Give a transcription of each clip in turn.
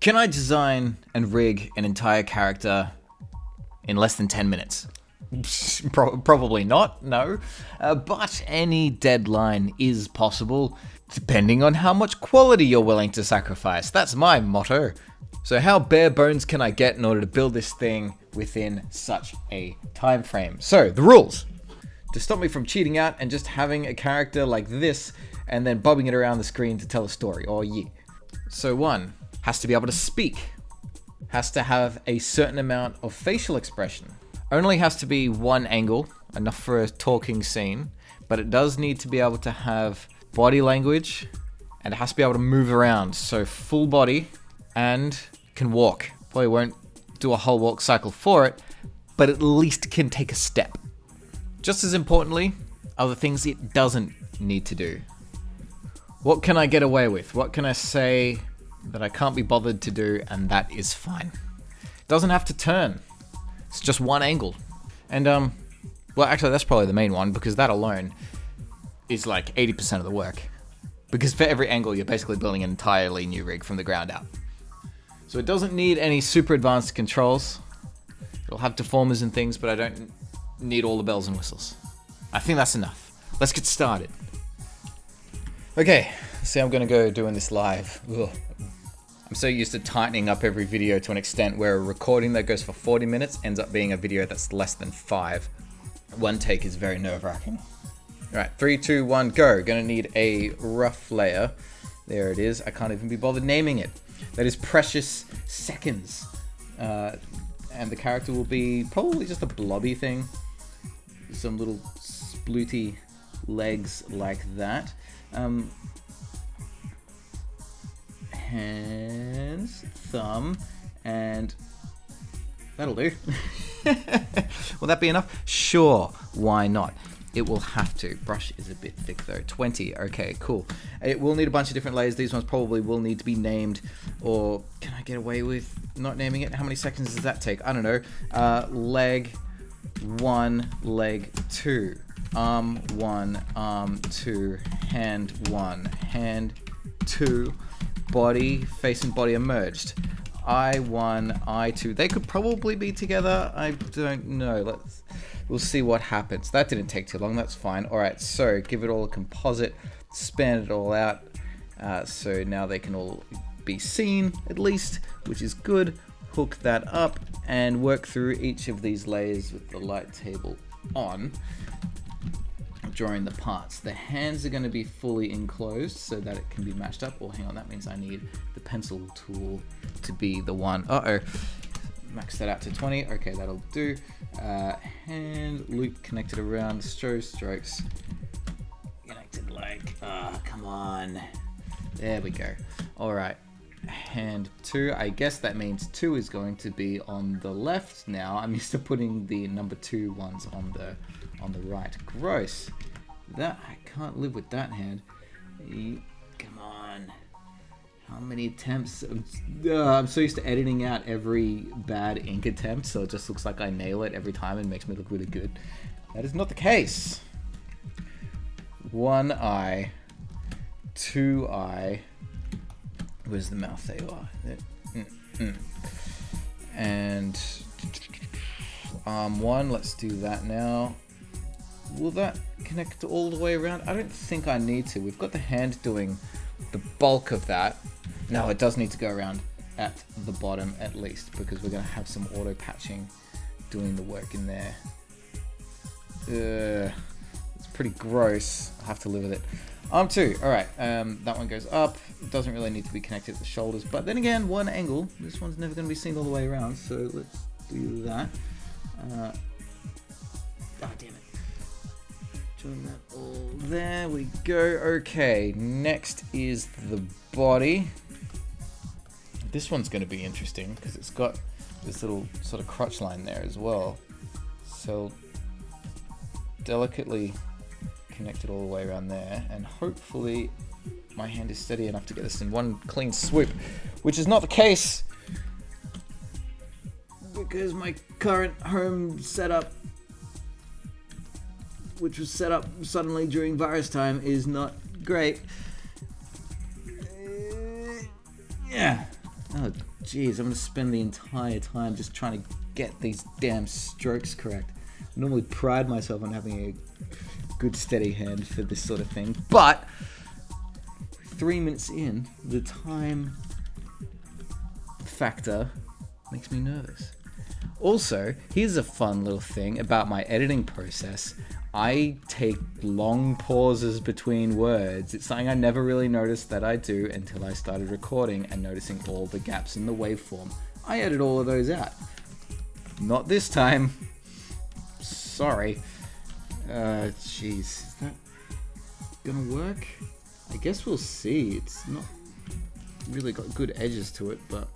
Can I design and rig an entire character in less than 10 minutes? Probably not, no. But any deadline is possible, depending on how much quality you're willing to sacrifice. That's my motto. So how bare bones can I get in order to build this thing within such a time frame? So, the rules. To stop me from cheating out and just having a character like this and then bobbing it around the screen to tell a story. Oh yeah. So 1, has to be able to speak. Has to have a certain amount of facial expression. Only has to be one angle, enough for a talking scene, but it does need to be able to have body language, and it has to be able to move around. So full body, and can walk. Probably won't do a whole walk cycle for it, but at least can take a step. Just as importantly, are the things it doesn't need to do. What can I get away with? What can I say that I can't be bothered to do, and that is fine? It doesn't have to turn. It's just one angle. And, well, actually, that's probably the main one, because that alone is like 80% of the work. Because for every angle, you're basically building an entirely new rig from the ground up. So it doesn't need any super advanced controls. It'll have deformers and things, but I don't need all the bells and whistles. I think that's enough. Let's get started. Okay, see, I'm gonna go doing this live. Ugh. I'm so used to tightening up every video to an extent where a recording that goes for 40 minutes ends up being a video that's less than 5. One take is very nerve-wracking. Alright, 3, 2, 1, go. Gonna need a rough layer. There it is. I can't even be bothered naming it. That is precious seconds. And the character will be probably just a blobby thing. Some little splooty legs like that. Hands, thumb, and that'll do. Will that be enough? Sure, why not? It will have to. Brush is a bit thick though. 20, okay, cool. It will need a bunch of different layers. These ones probably will need to be named, or can I get away with not naming it? How many seconds does that take? I don't know. Leg 1, leg 2. Arm 1, arm 2. Hand 1, hand 2. Body, face and body are merged. Eye 1, eye 2. They could probably be together. I don't know. We'll see what happens. That didn't take too long. That's fine. All right. So give it all a composite. Span it all out. So now they can all be seen at least, which is good. Hook that up and work through each of these layers with the light table on. Drawing the parts. The hands are going to be fully enclosed so that it can be matched up. Oh, hang on, that means I need the pencil tool to be the one. Max that out to 20. Okay, that'll do. Hand loop connected around. Strokes connected like, come on. There we go. All right. Hand 2. I guess that means 2 is going to be on the left now. I'm used to putting the number 2 ones on the right. Gross. That I can't live with that hand. Come on. How many attempts? I'm so used to editing out every bad ink attempt, so it just looks like I nail it every time and makes me look really good. That is not the case. 1 eye, 2 eye. Where's the mouth? There you are. And arm 1. Let's do that now. Will that connect all the way around? I don't think I need to. We've got the hand doing the bulk of that. No, it does need to go around at the bottom at least, because we're going to have some auto patching doing the work in there. It's pretty gross. I'll have to live with it. Arm 2. Alright, that one goes up. It doesn't really need to be connected at the shoulders, but then again, one angle. This one's never going to be seen all the way around, so let's do that. Oh, damn it. Join that all there we go. Okay, next is the body. This one's going to be interesting because it's got this little sort of crotch line there as well. So delicately connect it all the way around there, and hopefully my hand is steady enough to get this in one clean swoop, which is not the case because my current home setup, which was set up suddenly during virus time, is not great. Yeah. Oh, geez, I'm going to spend the entire time just trying to get these damn strokes correct. I normally pride myself on having a good steady hand for this sort of thing, but 3 minutes in, the time factor makes me nervous. Also, here's a fun little thing about my editing process. I take long pauses between words. It's something I never really noticed that I do until I started recording and noticing all the gaps in the waveform. I edit all of those out. Not this time. Sorry. Jeez. Is that gonna work? I guess we'll see. It's not really got good edges to it, but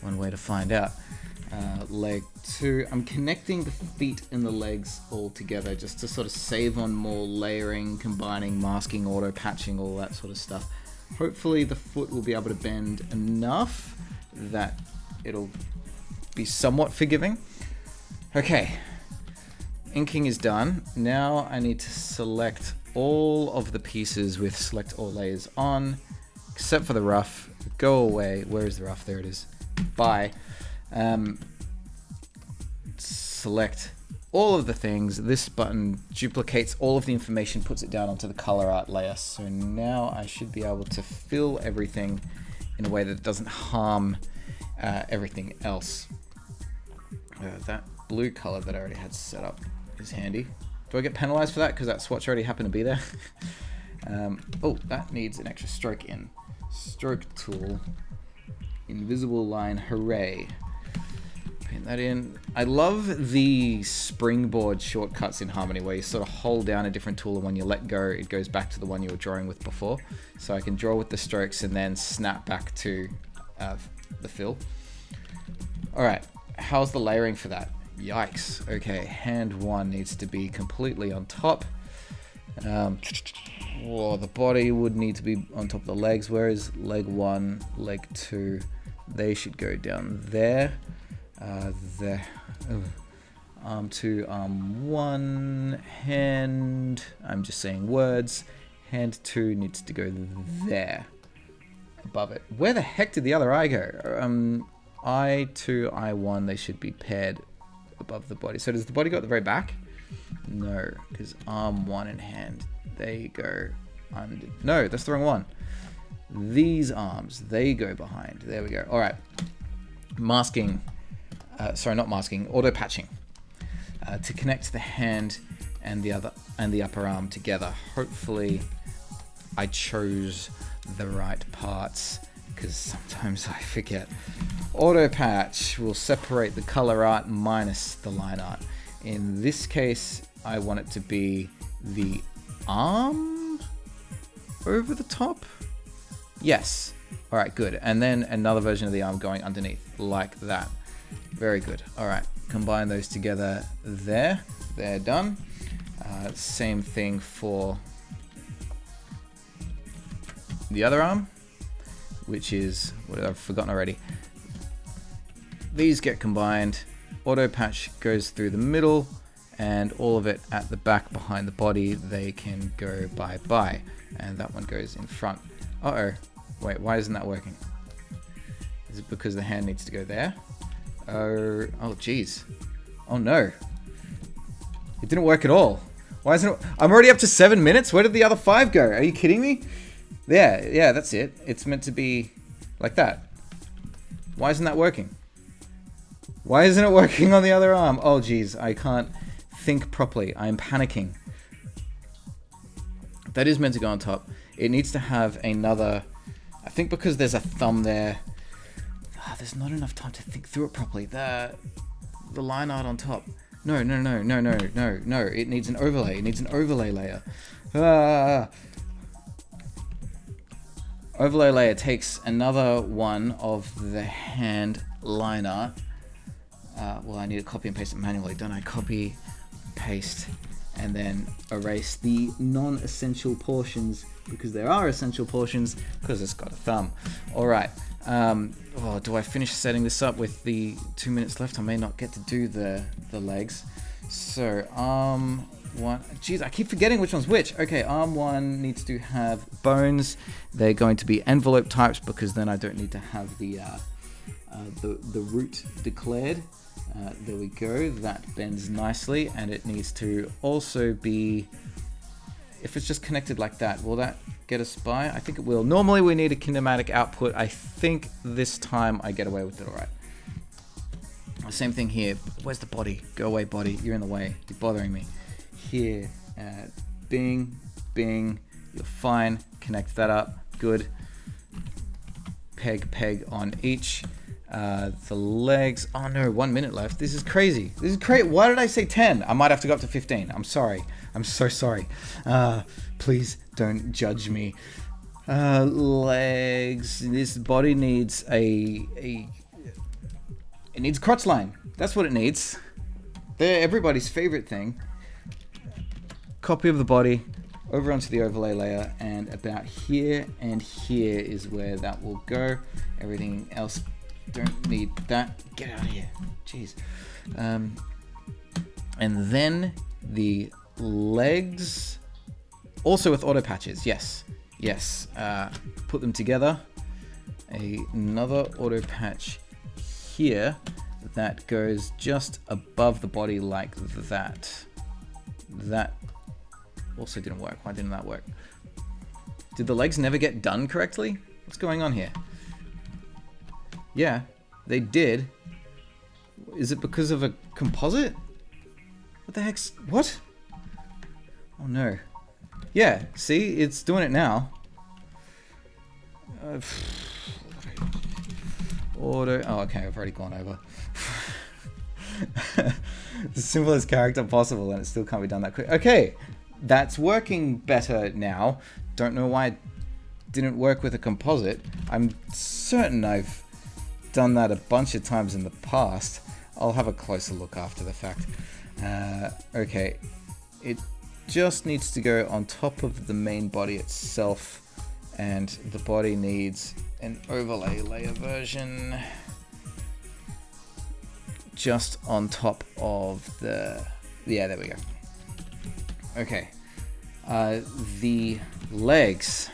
one way to find out. Leg 2. I'm connecting the feet and the legs all together just to sort of save on more layering, combining, masking, auto patching, all that sort of stuff. Hopefully the foot will be able to bend enough that it'll be somewhat forgiving. Okay, inking is done. Now I need to select all of the pieces with select all layers on, except for the rough. Go away. Where is the rough? There it is. Bye. Select all of the things. This button duplicates all of the information, puts it down onto the color art layer. So now I should be able to fill everything in a way that doesn't harm everything else. That blue color that I already had set up is handy. Do I get penalized for that because that swatch already happened to be there? Oh, that needs an extra stroke in. Stroke tool. Invisible line, hooray. Paint that in. I love the springboard shortcuts in Harmony where you sort of hold down a different tool and when you let go, it goes back to the one you were drawing with before. So I can draw with the strokes and then snap back to the fill. All right, how's the layering for that? Yikes. Okay, hand 1 needs to be completely on top. The body would need to be on top of the legs. Where is leg 1, leg 2? They should go down there. There. Arm 2, arm 1, hand. I'm just saying words. Hand 2 needs to go there. Above it. Where the heck did the other eye go? Eye 2, eye 1, they should be paired above the body. So does the body go at the very back? No, because arm 1 and hand, they go under. No, that's the wrong one. These arms, they go behind. There we go. All right. Masking. Sorry, not masking. Auto patching. To connect the hand and the upper arm together. Hopefully, I chose the right parts because sometimes I forget. Auto patch will separate the color art minus the line art. In this case, I want it to be the arm over the top. Yes. All right, good. And then another version of the arm going underneath like that. Very good. All right, combine those together there. They're done. Same thing for the other arm, which is what I've forgotten already. These get combined. Auto patch goes through the middle and all of it at the back behind the body. They can go bye-bye. And that one goes in front. Uh-oh. Wait, why isn't that working? Is it because the hand needs to go there? Oh, geez. Oh, no. It didn't work at all. Why isn't it? I'm already up to 7 minutes. Where did the other 5 go? Are you kidding me? Yeah, that's it. It's meant to be like that. Why isn't that working? Why isn't it working on the other arm? Oh, geez. I can't think properly. I'm panicking. That is meant to go on top. It needs to have another... I think because there's a thumb there. There's not enough time to think through it properly. The line art on top. No. It needs an overlay. It needs an overlay layer. Overlay layer takes another one of the hand line art. Well, I need to copy and paste it manually, don't I? Copy, paste, and then erase the non-essential portions because there are essential portions because it's got a thumb. All right. Do I finish setting this up with the 2 minutes left? I may not get to do the legs. So arm one. Jeez, I keep forgetting which one's which. Okay, arm 1 needs to have bones. They're going to be envelope types because then I don't need to have the root declared. There we go. That bends nicely, and it needs to also be. If it's just connected like that, will that get us by? I think it will. Normally we need a kinematic output. I think this time I get away with it all right. Same thing here. Where's the body? Go away, body. You're in the way. You're bothering me. Here. Bing. Bing. You're fine. Connect that up. Good. Peg on each. The legs. Oh no, 1 minute left. This is crazy. This is crazy. Why did I say 10? I might have to go up to 15. I'm sorry. I'm so sorry. Please don't judge me. Legs. This body needs it needs crotch line. That's what it needs. They're everybody's favorite thing. Copy of the body over onto the overlay layer, and about here and here is where that will go. Everything else don't need that. Get out of here. Jeez. And then the legs, also with auto patches. Yes. Put them together. Another auto patch here that goes just above the body like that. That also didn't work. Why didn't that work? Did the legs never get done correctly? What's going on here? Yeah, they did. Is it because of a composite? What the heck's... What? Oh no. Yeah, see? It's doing it now. Auto... Oh, okay, I've already gone over. The simplest character possible, and it still can't be done that quick. Okay, that's working better now. Don't know why it didn't work with a composite. I'm certain I've done that a bunch of times in the past. I'll have a closer look after the fact. Okay, it just needs to go on top of the main body itself, and the body needs an overlay layer version just on top of the... Yeah, there we go. Okay, the legs,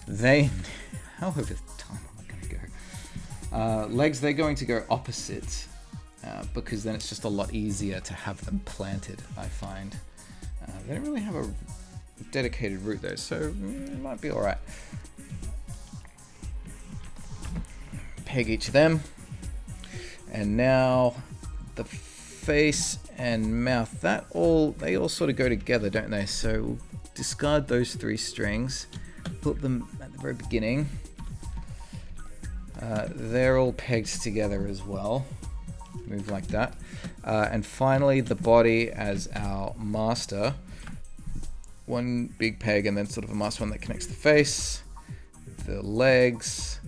they... How over time am I going to go? Legs, they're going to go opposite, because then it's just a lot easier to have them planted, I find. They don't really have a dedicated root though, so it might be alright. Peg each of them. And now the face and mouth, they all sort of go together, don't they? So we'll discard those 3 strings, put them at the very beginning. They're all pegged together as well. Move like that. And finally, the body as our master. One big peg and then sort of a master one that connects the face, the legs,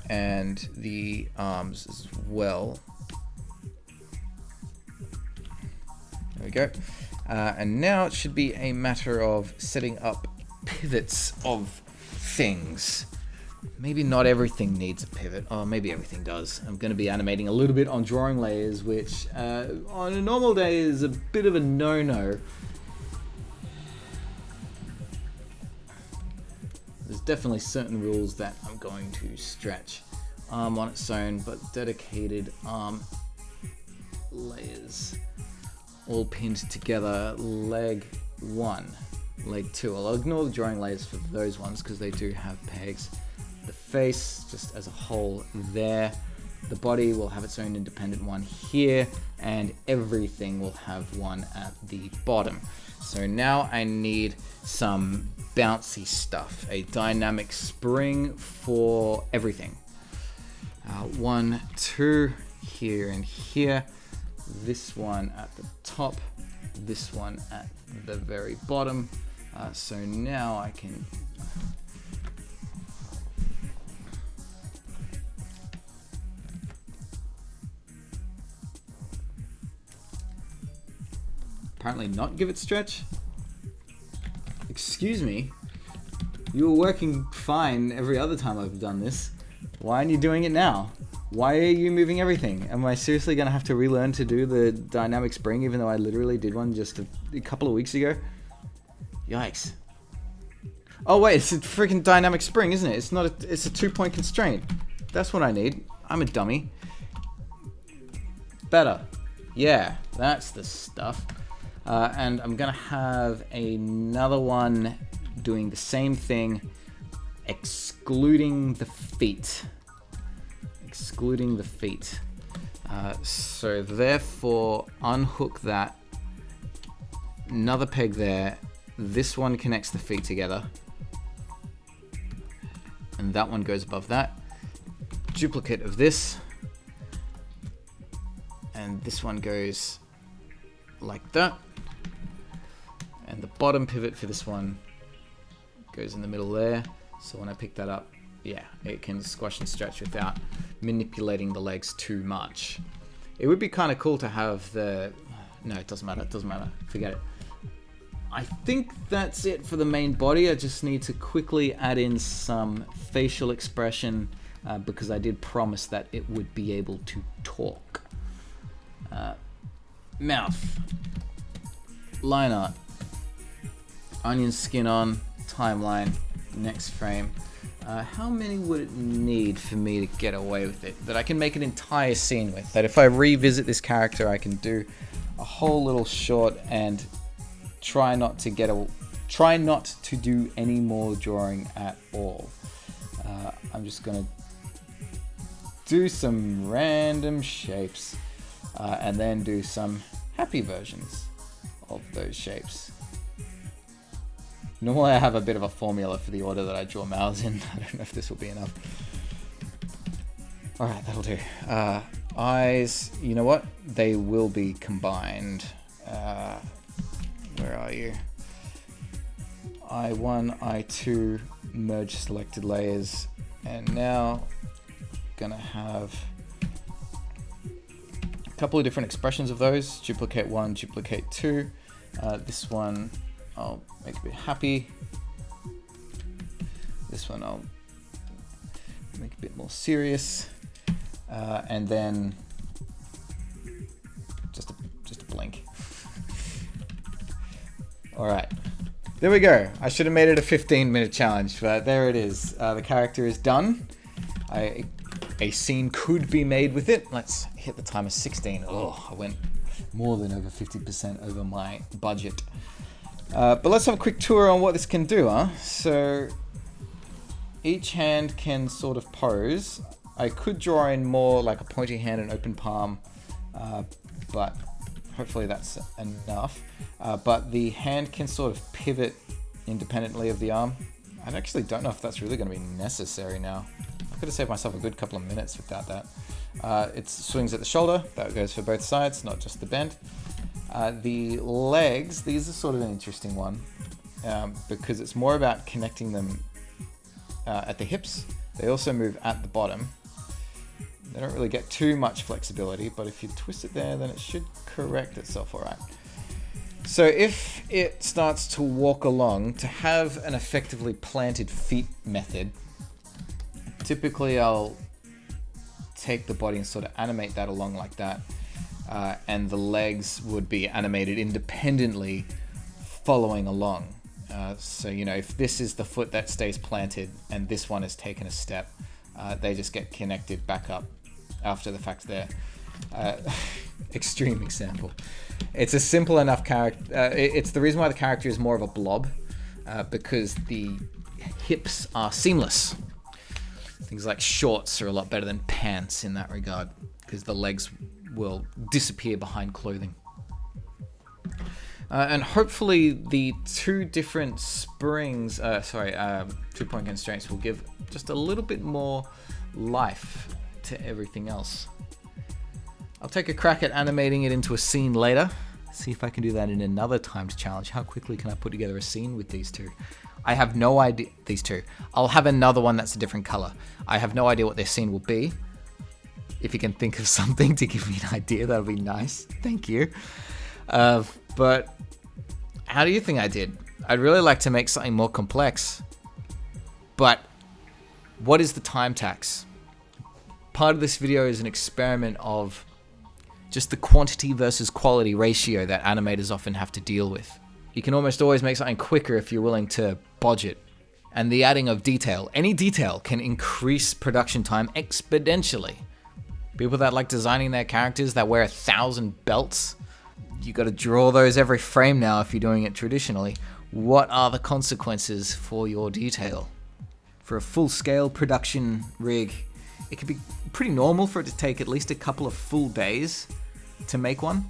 and the arms as well. There we go. And now it should be a matter of setting up pivots of things. Maybe not everything needs a pivot. Oh, maybe everything does. I'm going to be animating a little bit on drawing layers, which on a normal day is a bit of a no-no. There's definitely certain rules that I'm going to stretch. Arm on its own, but dedicated arm layers all pinned together. Leg 1, leg 2. I'll ignore the drawing layers for those ones because they do have pegs. The face just as a whole there. The body will have its own independent one here, and everything will have one at the bottom. So now I need some bouncy stuff, a dynamic spring for everything. 1, 2, here and here. This one at the top, this one at the very bottom. So now I can apparently not give it stretch. Excuse me, you were working fine every other time I've done this. Why aren't you doing it now? Why are you moving everything? Am I seriously going to have to relearn to do the dynamic spring, even though I literally did one just a couple of weeks ago? Yikes. Oh wait, it's a freaking dynamic spring, isn't it? It's not it's a 2-point constraint. That's what I need. I'm a dummy. Better. Yeah, that's the stuff. And I'm going to have another one doing the same thing, excluding the feet. Excluding the feet. So therefore, unhook that. Another peg there. This one connects the feet together. And that one goes above that. Duplicate of this. And this one goes like that. And the bottom pivot for this one goes in the middle there. So when I pick that up, yeah, it can squash and stretch without manipulating the legs too much. It would be kind of cool to have the... No, it doesn't matter. It doesn't matter. Forget it. I think that's it for the main body. I just need to quickly add in some facial expression because I did promise that it would be able to talk. Mouth. Line art. Onion skin on. Timeline. Next frame. How many would it need for me to get away with it? That I can make an entire scene with. That if I revisit this character, I can do a whole little short and try not to do any more drawing at all. I'm just gonna do some random shapes and then do some happy versions of those shapes. Normally I have a bit of a formula for the order that I draw mouths in. I don't know if this will be enough. Alright, that'll do. Eyes, you know what? They will be combined. Where are you? I1, I2, merge selected layers. And now, gonna have a couple of different expressions of those. Duplicate 1, duplicate 2. This one I'll make a bit happy. This one I'll make a bit more serious. And then just a blink. All right, there we go. I should have made it a 15-minute challenge, but there it is. The character is done. A scene could be made with it. Let's hit the timer 16. Oh, I went more than over 50% over my budget. But let's have a quick tour on what this can do, huh? So each hand can sort of pose. I could draw in more like a pointy hand and open palm, but hopefully that's enough. But the hand can sort of pivot independently of the arm. I actually don't know if that's really going to be necessary now. I could have saved myself a good couple of minutes without that. It swings at the shoulder. That goes for both sides, not just the bend. The legs, these are sort of an interesting one because it's more about connecting them at the hips. They also move at the bottom. They don't really get too much flexibility, but if you twist it there, then it should correct itself all right. So if it starts to walk along, to have an effectively planted feet method, typically I'll take the body and sort of animate that along like that, and the legs would be animated independently following along. So, you know, if this is the foot that stays planted and this one has taken a step, they just get connected back up after the fact there. Extreme example. It's a simple enough character. It's the reason why the character is more of a blob, because the hips are seamless. Things like shorts are a lot better than pants in that regard, because the legs will disappear behind clothing. And hopefully the two different springs, 2-point constraints will give just a little bit more life to everything else. I'll take a crack at animating it into a scene later. See if I can do that in another timed challenge. How quickly can I put together a scene with these two? I have no idea. These two. I'll have another one that's a different color. I have no idea what their scene will be. If you can think of something to give me an idea, that'll be nice. Thank you. But how do you think I did? I'd really like to make something more complex. But what is the time tax? Part of this video is an experiment of just the quantity versus quality ratio that animators often have to deal with. You can almost always make something quicker if you're willing to budget. And the adding of detail, any detail, can increase production time exponentially. People that like designing their characters that wear 1,000 belts, you got to draw those every frame now if you're doing it traditionally. What are the consequences for your detail? For a full-scale production rig, it can be pretty normal for it to take at least a couple of full days to make one.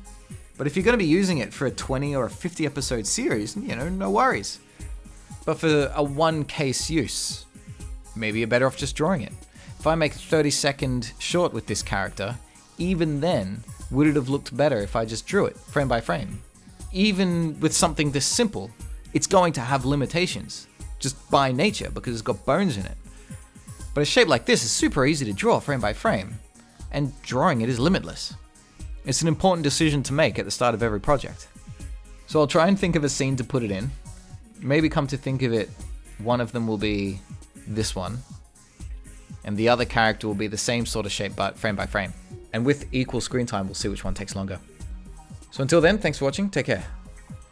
But if you're going to be using it for a 20 or a 50 episode series, no worries. But for a one case use, maybe you're better off just drawing it. If I make a 30-second short with this character, even then, would it have looked better if I just drew it frame by frame? Even with something this simple, it's going to have limitations, just by nature, because it's got bones in it. But a shape like this is super easy to draw frame by frame, and drawing it is limitless. It's an important decision to make at the start of every project. So I'll try and think of a scene to put it in. Maybe come to think of it, one of them will be this one, and the other character will be the same sort of shape but frame by frame. And with equal screen time, we'll see which one takes longer. So until then, thanks for watching, take care.